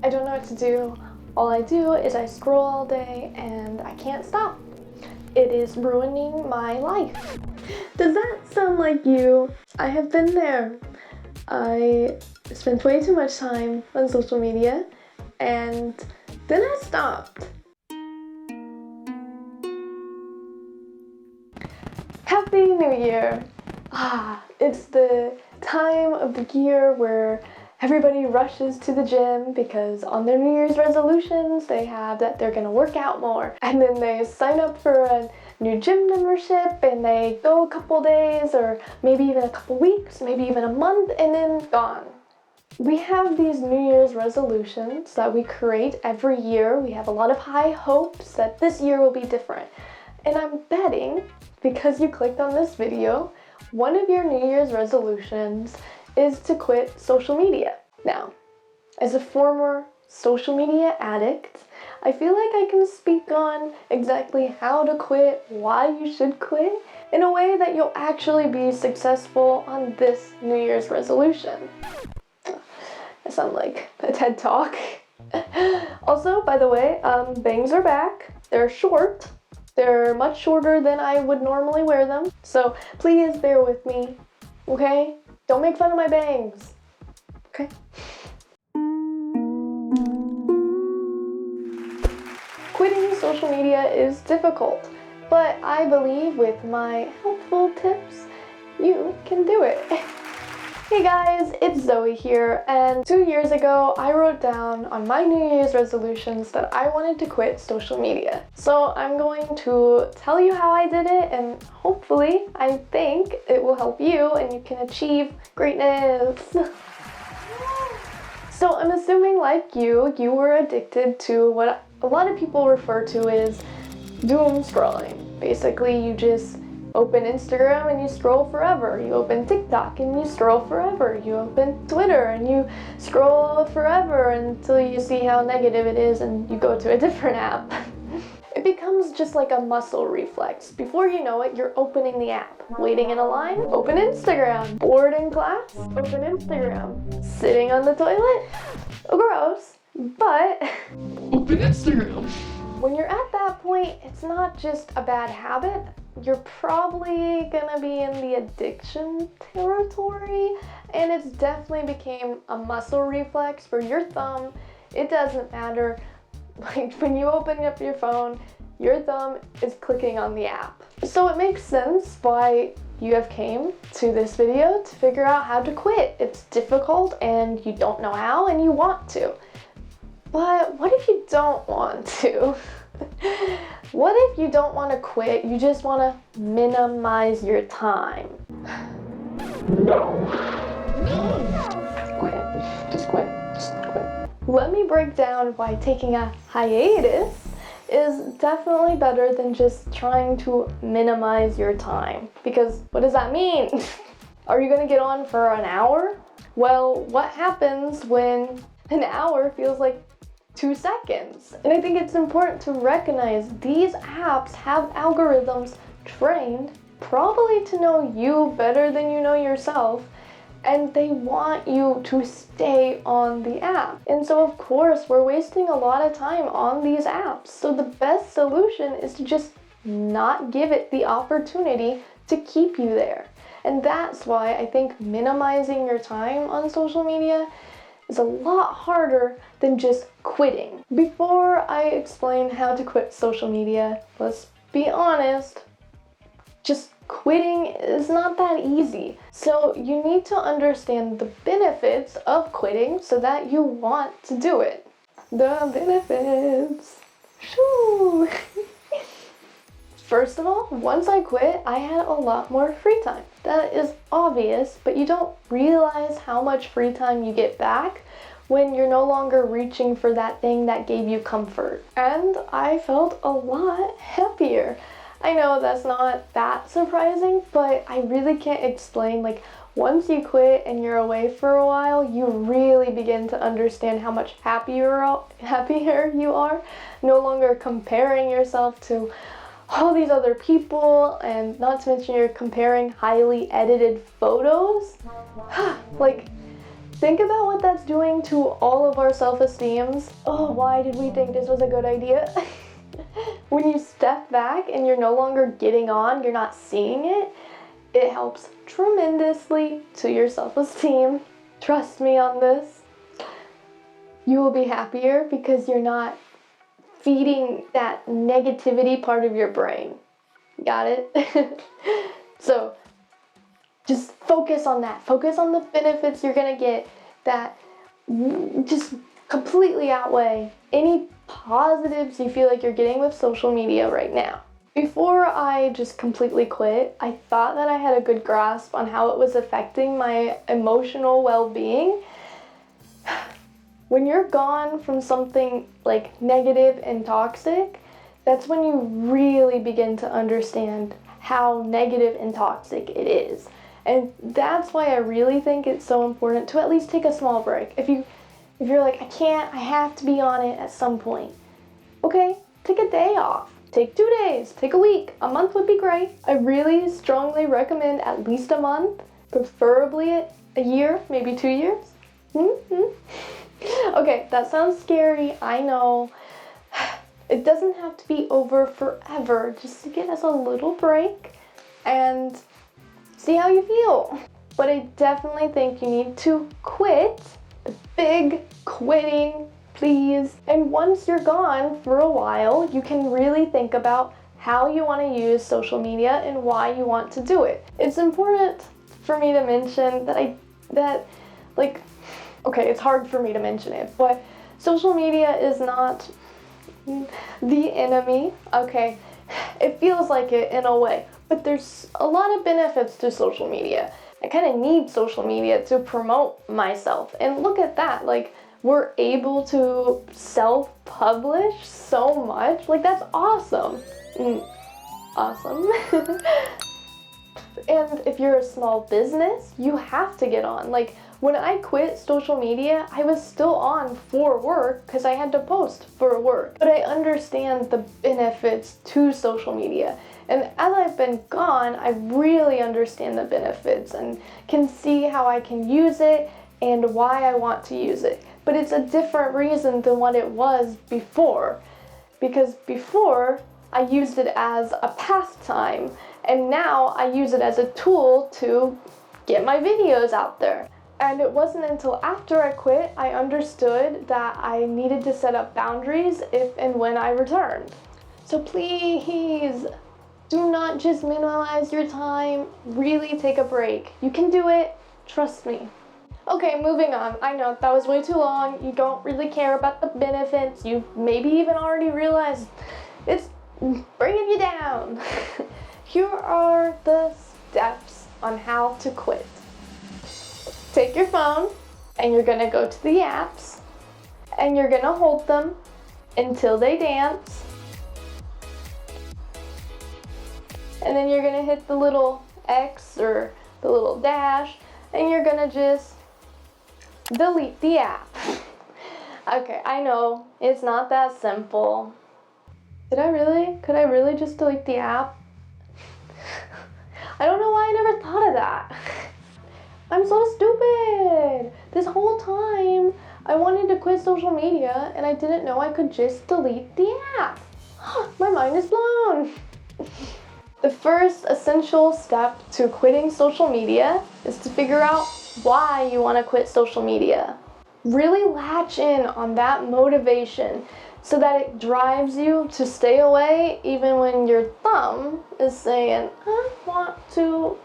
I don't know what to do. All I do is I scroll all day and I can't stop. It is ruining my life. Does that sound like you? I have been there. I spent way too much time on social media and then I stopped. Happy New Year! It's the time of the year where everybody rushes to the gym because on their New Year's resolutions they have that they're gonna work out more. And then they sign up for a new gym membership and they go a couple days or maybe even a couple weeks, maybe even a month, and then gone. We have these New Year's resolutions that we create every year. We have a lot of high hopes that this year will be different. And I'm betting, because you clicked on this video, one of your New Year's resolutions is to quit social media. Now, as a former social media addict, I feel like I can speak on exactly how to quit, why you should quit, in a way that you'll actually be successful on this New Year's resolution. I sound like a TED Talk. Also, by the way, bangs are back. They're short. They're much shorter than I would normally wear them. So please bear with me, okay? Don't make fun of my bangs, okay? Quitting social media is difficult, but I believe with my helpful tips, you can do it. Hey guys, it's Zoe here, and 2 years ago I wrote down on my New Year's resolutions that I wanted to quit social media. So I'm going to tell you how I did it, and hopefully, I think it will help you and you can achieve greatness. So I'm assuming like you were addicted to what a lot of people refer to as doom scrolling. Basically, you just open Instagram and you scroll forever. You open TikTok and you scroll forever. You open Twitter and you scroll forever until you see how negative it is and you go to a different app. It becomes just like a muscle reflex. Before you know it, you're opening the app. Waiting in a line? Open Instagram. Bored in class? Open Instagram. Sitting on the toilet? Oh, gross. But open Instagram. When you're at that point, it's not just a bad habit. You're probably gonna be in the addiction territory, and it's definitely became a muscle reflex for your thumb. It doesn't matter. Like when you open up your phone, your thumb is clicking on the app. So it makes sense why you have came to this video to figure out how to quit. It's difficult and you don't know how and you want to. But what if you don't want to? What if you don't want to quit, you just want to minimize your time? No. Quit. Just quit. Just quit. Let me break down why taking a hiatus is definitely better than just trying to minimize your time. Because what does that mean? Are you going to get on for an hour? Well, what happens when an hour feels like 2 seconds? And I think it's important to recognize these apps have algorithms trained probably to know you better than you know yourself, and they want you to stay on the app. And so of course we're wasting a lot of time on these apps. So the best solution is to just not give it the opportunity to keep you there. And that's why I think minimizing your time on social media is a lot harder than just quitting. Before I explain how to quit social media, let's be honest, just quitting is not that easy. So you need to understand the benefits of quitting so that you want to do it. The benefits. Shoo. First of all, once I quit, I had a lot more free time. That is obvious, but you don't realize how much free time you get back when you're no longer reaching for that thing that gave you comfort. And I felt a lot happier. I know that's not that surprising, but I really can't explain, like, once you quit and you're away for a while, you really begin to understand how much happier you are, no longer comparing yourself to all these other people, and not to mention you're comparing highly edited photos. Like, Think about what that's doing to all of our self-esteems. Oh, why did we think this was a good idea? When you step back and you're no longer getting on, you're not seeing it, it helps tremendously to your self-esteem. Trust me on this. You will be happier because you're not feeding that negativity part of your brain. Got it? So just focus on that. Focus on the benefits you're gonna get that just completely outweigh any positives you feel like you're getting with social media right now. Before I just completely quit, I thought that I had a good grasp on how it was affecting my emotional well-being. When you're gone from something like negative and toxic, that's when you really begin to understand how negative and toxic it is. And that's why I really think it's so important to at least take a small break. If you're like, I have to be on it at some point. Okay, take a day off. Take 2 days, take a week. A month would be great. I really strongly recommend at least a month, preferably a year, maybe 2 years. Okay, that sounds scary, I know. It doesn't have to be over forever, just to get us a little break and see how you feel. But I definitely think you need to quit, the big quitting, please. And once you're gone for a while, you can really think about how you want to use social media and why you want to do it. It's important for me to mention okay, it's hard for me to mention it, but social media is not the enemy, okay? It feels like it in a way, but there's a lot of benefits to social media. I kind of need social media to promote myself, and look at that, like, we're able to self-publish so much, like, that's awesome. Awesome. And if you're a small business, you have to get on. Like, when I quit social media, I was still on for work because I had to post for work. But I understand the benefits to social media. And as I've been gone, I really understand the benefits and can see how I can use it and why I want to use it. But it's a different reason than what it was before. Because before, I used it as a pastime, and now I use it as a tool to get my videos out there. And it wasn't until after I quit I understood that I needed to set up boundaries if and when I returned. So please, do not just minimize your time, really take a break. You can do it, trust me. Okay, moving on. I know that was way too long. You don't really care about the benefits. You maybe even already realized it's bringing you down. Here are the steps on how to quit. Take your phone and you're gonna go to the apps and you're gonna hold them until they dance. And then you're gonna hit the little X or the little dash and you're gonna just delete the app. Okay, I know, it's not that simple. Could I really just delete the app? I don't know why I never thought of that. I'm so stupid. This whole time I wanted to quit social media and I didn't know I could just delete the app. My mind is blown. The first essential step to quitting social media is to figure out why you want to quit social media. Really latch in on that motivation so that it drives you to stay away even when your thumb is saying, I want to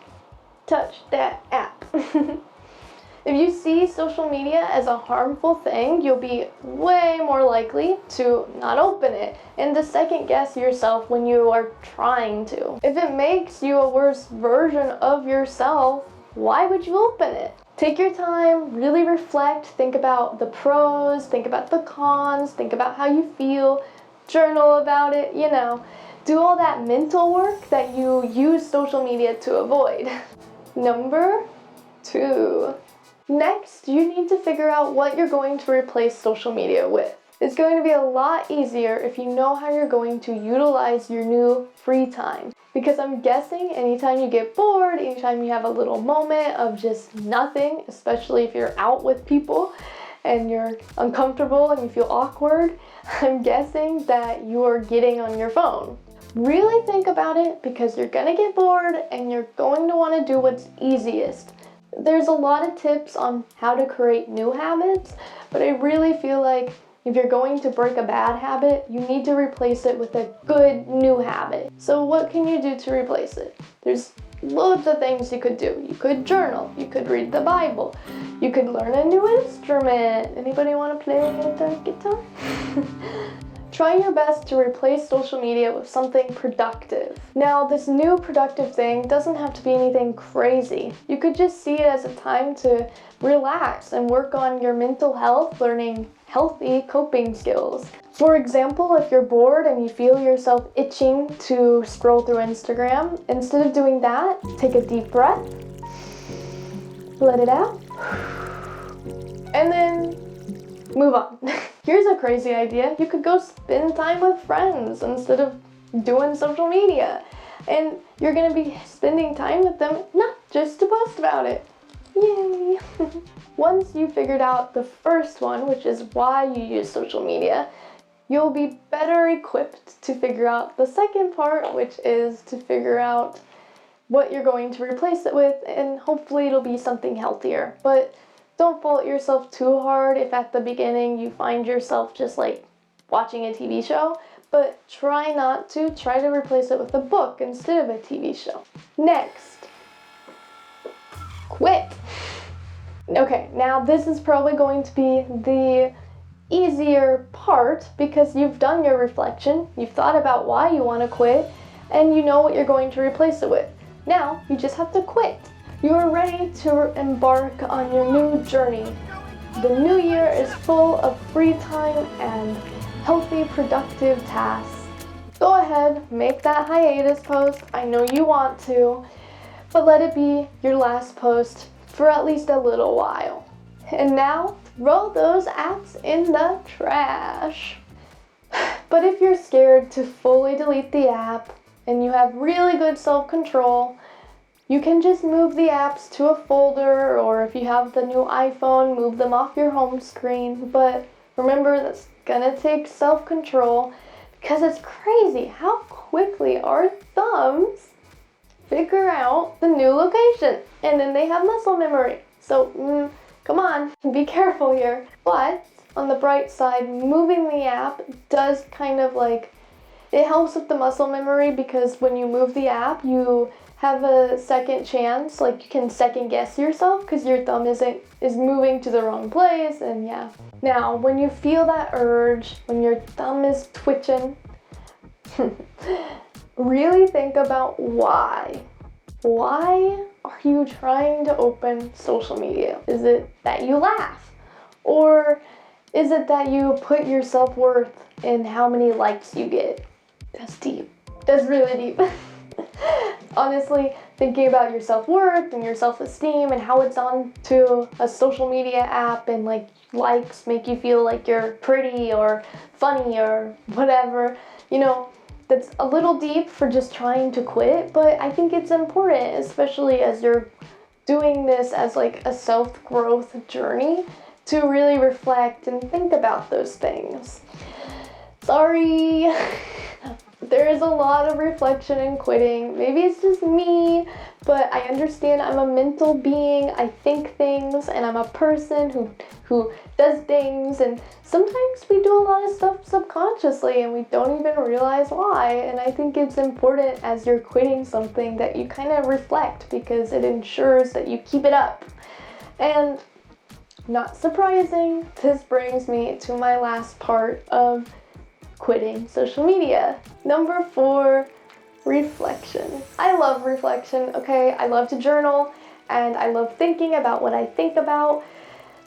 touch that app. If you see social media as a harmful thing, you'll be way more likely to not open it and to second guess yourself when you are trying to. If it makes you a worse version of yourself, why would you open it? Take your time, really reflect, think about the pros, think about the cons, think about how you feel, journal about it, do all that mental work that you use social media to avoid. Number 2. Next, you need to figure out what you're going to replace social media with. It's going to be a lot easier if you know how you're going to utilize your new free time. Because I'm guessing anytime you get bored, anytime you have a little moment of just nothing, especially if you're out with people and you're uncomfortable and you feel awkward, I'm guessing that you're getting on your phone. Really think about it, because you're gonna get bored and you're going to want to do what's easiest. There's a lot of tips on how to create new habits, but I really feel like if you're going to break a bad habit, you need to replace it with a good new habit. So what can you do to replace it? There's loads of things you could do. You could journal, you could read the Bible, you could learn a new instrument. Anybody want to play the guitar? Try your best to replace social media with something productive. Now, this new productive thing doesn't have to be anything crazy. You could just see it as a time to relax and work on your mental health, learning healthy coping skills. For example, if you're bored and you feel yourself itching to scroll through Instagram, instead of doing that, take a deep breath, let it out, and then move on. Here's a crazy idea. You could go spend time with friends instead of doing social media. And you're gonna be spending time with them, not just to post about it. Yay! Once you figured out the first one, which is why you use social media, you'll be better equipped to figure out the second part, which is to figure out what you're going to replace it with, and hopefully it'll be something healthier. But don't fault yourself too hard if at the beginning you find yourself just like watching a TV show, but try not to. Try to replace it with a book instead of a TV show. Next, quit. Okay, now this is probably going to be the easier part because you've done your reflection, you've thought about why you want to quit, and you know what you're going to replace it with. Now, you just have to quit. You are ready to embark on your new journey. The new year is full of free time and healthy, productive tasks. Go ahead, make that hiatus post. I know you want to, but let it be your last post for at least a little while. And now, throw those apps in the trash. But if you're scared to fully delete the app and you have really good self-control, you can just move the apps to a folder, or if you have the new iPhone, move them off your home screen. But remember, that's gonna take self-control, because it's crazy how quickly our thumbs figure out the new location, and then they have muscle memory. So come on, be careful here. But on the bright side, moving the app does kind of like, it helps with the muscle memory, because when you move the app, you have a second chance, like you can second guess yourself because your thumb is moving to the wrong place, and yeah. Now, when you feel that urge, when your thumb is twitching, really think about why. Why are you trying to open social media? Is it that you laugh? Or is it that you put your self-worth in how many likes you get? That's deep. That's really deep. Honestly, thinking about your self-worth and your self-esteem and how it's on to a social media app, and like likes make you feel like you're pretty or funny or whatever, you know, that's a little deep for just trying to quit, but I think it's important, especially as you're doing this as like a self-growth journey, to really reflect and think about those things. Sorry. There is a lot of reflection in quitting. Maybe it's just me, but I understand I'm a mental being. I think things, and I'm a person who does things, and sometimes we do a lot of stuff subconsciously and we don't even realize why. And I think it's important as you're quitting something that you kind of reflect, because it ensures that you keep it up. And not surprising, this brings me to my last part of quitting social media. Number 4, reflection. I love reflection, okay? I love to journal, and I love thinking about what I think about,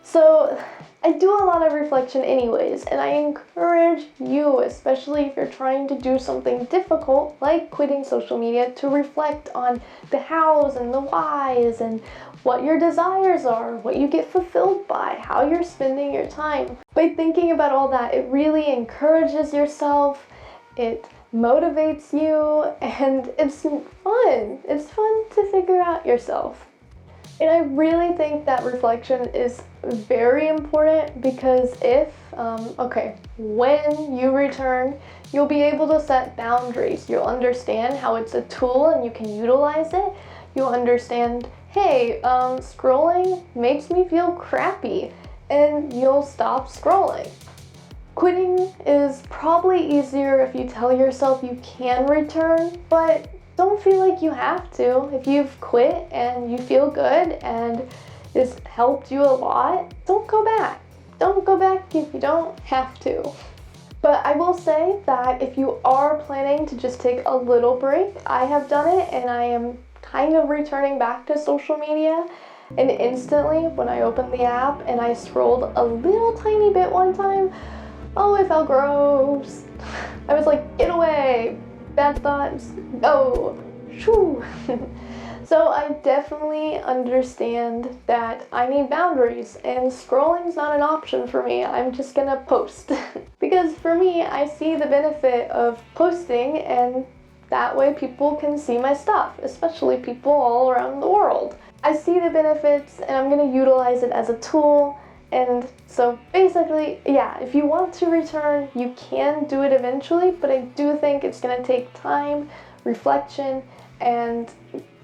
So I do a lot of reflection anyways, and I encourage you, especially if you're trying to do something difficult like quitting social media, to reflect on the hows and the whys and what your desires are, what you get fulfilled by, how you're spending your time. By thinking about all that, it really encourages yourself, it motivates you, and it's fun. It's fun to figure out yourself. And I really think that reflection is very important because when you return, you'll be able to set boundaries. You'll understand how it's a tool and you can utilize it. You'll understand, hey, scrolling makes me feel crappy, and you'll stop scrolling. Quitting is probably easier if you tell yourself you can return, but don't feel like you have to. If you've quit and you feel good and it's helped you a lot, don't go back. Don't go back if you don't have to. But I will say that if you are planning to just take a little break, I have done it and I am kind of returning back to social media. And instantly, when I opened the app and I scrolled a little tiny bit one time, oh, it felt gross. I was like, get away. Bad thoughts, go. Shoo. So I definitely understand that I need boundaries, and scrolling's not an option for me. I'm just gonna post. Because for me, I see the benefit of posting, and that way people can see my stuff, especially people all around the world. I see the benefits, and I'm gonna utilize it as a tool. And so basically, yeah, if you want to return, you can do it eventually, but I do think it's gonna take time, reflection, and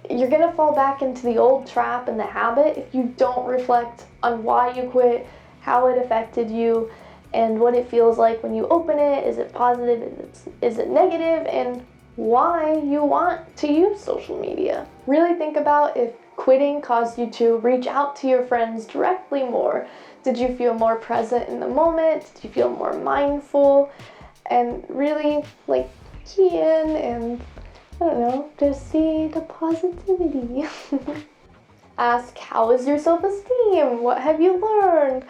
you're gonna fall back into the old trap and the habit if you don't reflect on why you quit, how it affected you, and what it feels like when you open it. Is it positive? Is it negative? And why you want to use social media. Really think about if quitting caused you to reach out to your friends directly more. Did you feel more present in the moment? Did you feel more mindful? And really key in and, I don't know, just see the positivity. Ask, how is your self-esteem? What have you learned?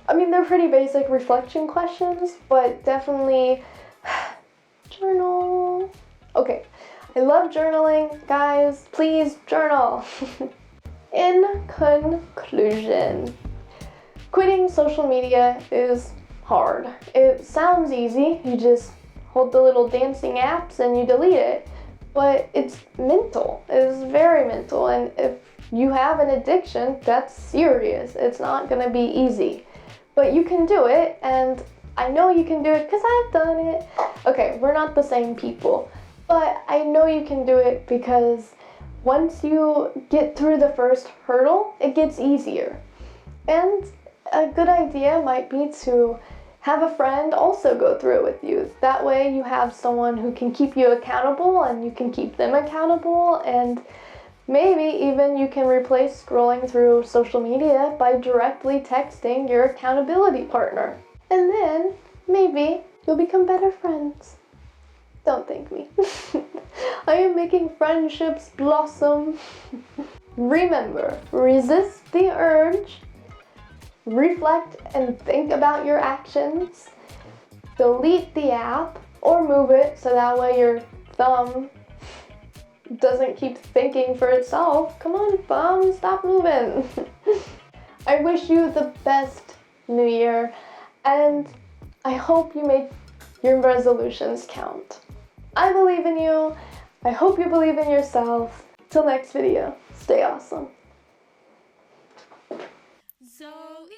I mean, they're pretty basic reflection questions, but definitely journal. Okay, I love journaling, guys. Please journal. In conclusion, quitting social media is hard. It sounds easy. You just hold the little dancing apps and you delete it. But it's mental. It's very mental. And if you have an addiction, that's serious. It's not going to be easy. But you can do it, and I know you can do it because I've done it. Okay, we're not the same people, but I know you can do it because once you get through the first hurdle, it gets easier. And a good idea might be to have a friend also go through it with you. That way you have someone who can keep you accountable and you can keep them accountable, and maybe even you can replace scrolling through social media by directly texting your accountability partner. And then maybe you'll become better friends. Don't thank me. I am making friendships blossom. Remember, resist the urge. Reflect and think about your actions. Delete the app or move it so that way your thumb doesn't keep thinking for itself. Come on, thumb, stop moving. I wish you the best new year, and I hope you make your resolutions count. I believe in you. I hope you believe in yourself. Till next video, stay awesome. Zoe.